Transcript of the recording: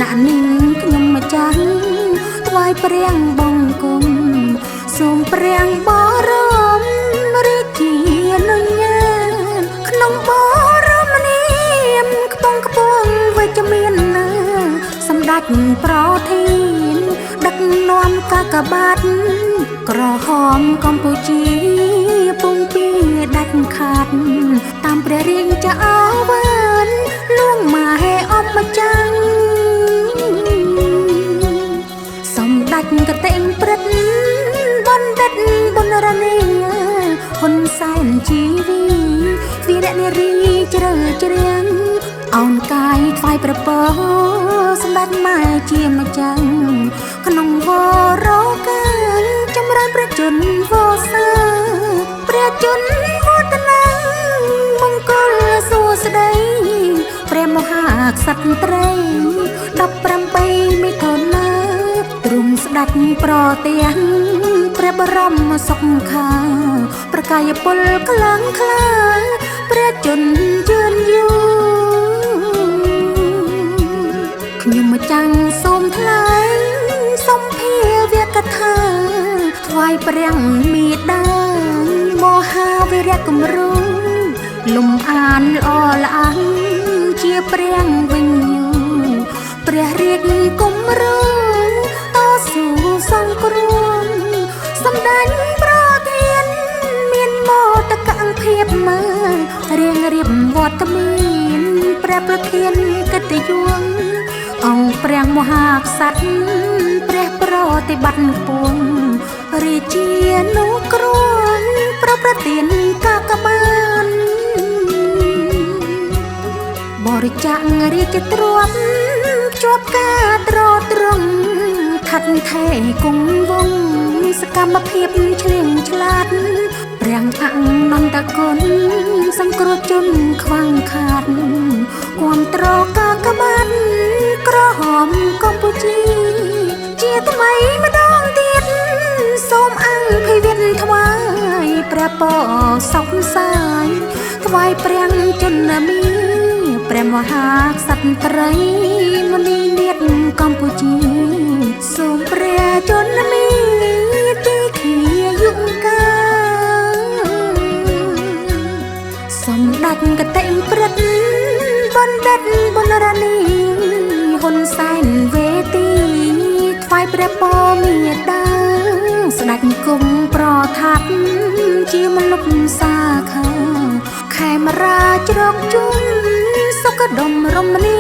ណានិញខ្ញុំម្ចាស់ថ្វាយព្រះបង្គំសូមព្រះបរមរាជានុញ្ញាតក្នុងបរមនាមខ្ពង់ខ្ពស់វិជ្ជមានសម្ដេចប្រធានដឹកនាំកាកបាទក្រហមកម្ពុជាពុំពីដាច់ខាតតាមព្រះរាជឱវាទលួងម៉ែអម្ចាស់សម្ដេចកតេងព្រឹទ្ធបណ្ឌិតបុណរនីហ៊ុនសែនជីវីវីរនារីជ្រៅជ្រាំងអោនកាយថ្វាយព្រះពរសម្ដេចម៉ែជាម្ចាស់ក្នុងវរកាលចម្រើនព្រះជន្មវសាព្រះជន្មវឌ្ឍនាមង្គលសួស្ដីព្រះមហាក្សត្រី18មិថុនាទ្រង់ស្ដេចប្រទះព្រះបរមសុខាប្រកាយពលខ្លាំងក្លាព្រះជន្មជឿនយូរខ្ញុំម្ចាស់សូមថ្លែងសូមភាវកថាថ្វាយព្រះមេដាមហាវីរៈគំរូលំអានល្អល្អជាព្រះវិញ្ញូព្រះរាជគំរូតស៊ូសង្គ្រោះសម្ដេចប្រធានមានមោទកភាពមើលរៀងរៀបវត្តមានព្រះប្រធានកិត្តិយសអង្គព្រះមហាក្សត្រព្រះប្រតិបត្តិខ្ពស់រាជានុគ្រងប្រប្រទានកាកបានបរិច្ចាគរាជទ្រព្យជាប់ការត្រត្រង់ខាត់ថេគង់វងសកម្មភាពឆ្លៀងឆ្លាតព្រះអនន្តគុណសង្គ្រោះជនខ្វាំងខាតគាំទ្រកាកបានក្រហមកម្ពុជាជាថ្មីម្ដងទៀតសូមអង្គភិវិតថ្វាយព្រះពរសុខសាយថ្វាយព្រះជន្មាព្រះមហាក្សត្រីមុនីនាថកម្ពុជាសូមព្រះជន្មាទីឃាយុកាសម្ដេចកតេងព្រឹទ្ធបណ្ឌិតបុណរនីហ៊ុនសែនវេទីថ្វាយព្រះពរមេដាស្ដេចគង់ប្រថាប់ជាមលុបសាខាខេមរាជរកជុំសុខដុមរមនា